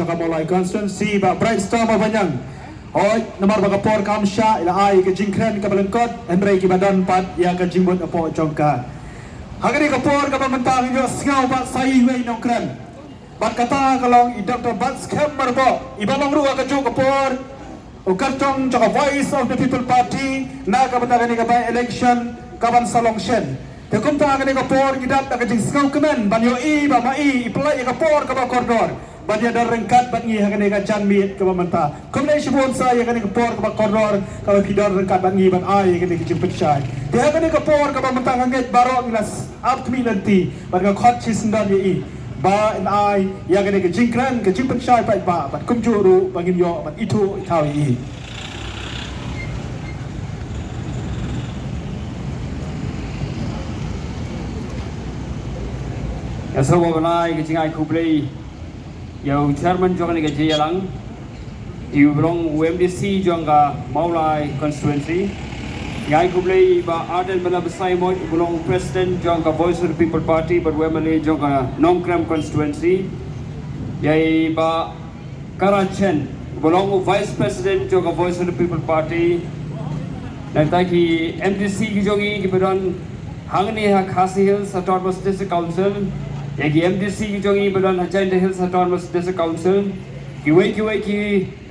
jaka molai constituency ba brainstorm banyang oi nomor bagapor kamsha ila ai ke jingkren ka balengkot Henry Kibadan pat ya ke jimbut apo jongka hagani kapor ka pamantang yo ngau ba sai wei nongkren bat kata kalong i Dr. Bats Kemmer bo ibalong ruwa ka jong kapor o kartong jaka voice of the people party na ka batagani ka by election kaban salong shen te kumta ka ni kapor gidat ka jing ngau kemen banyo i ba mai iplai ka kapor ka ba koridor banyak ada rengkat bangi hagani ka janmi ka manta kumlai shibon sa ya ka ni kapor ka ba koridor ka kidor rengkat bangi ban ai ka ni jimpet chai te hagani kapor ka ba manta nganget baro ngilas up community ban ka khot chisndan i ba in ai ya ka ni ka jingkran ka jimpet chai ba bat kumjuru bangin yo bat itu itawi i Asal wabanai kecing kuplay, yang chairman jangan ni kerja yang, you belong UMDC jangan Maulai constituency, yang kuplay ba Adel bela besai mo belong president jangan Voice of the People Party, but Wembley jangan Nongkrem constituency, yang ba Karachen belong vice president jangan Voice of the People Party, dan taki MDC jangan kiberan hangni hak Khasi Hills Autonomous District Council. Yagi MDC ki jongi belan Hajainda Hills Autonomous District Council ki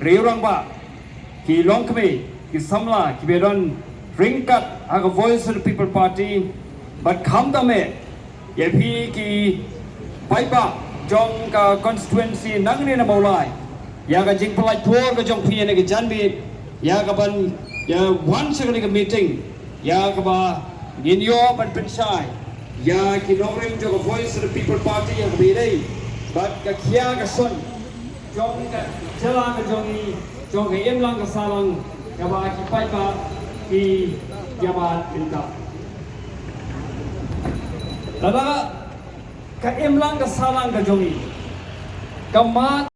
reurang ba ki longkme ki samla ki belan ringkat haga Voice of the People Party but khamdame yapi ki paipa jong ka constituency nangni na maulai ya ka jingpalai thor ka jong phi ne ki janbi ya ka ban ya one second ka meeting ya ka ba ginyo ban pensai ya ki nongring jo Voice of the People Party yang bidai but ka khia ka son jong ka jala ka jongi jong ka emlang ka salang ka ba ki pai ba ki yaman inta tada ka emlang ka salang ka jongi ka ma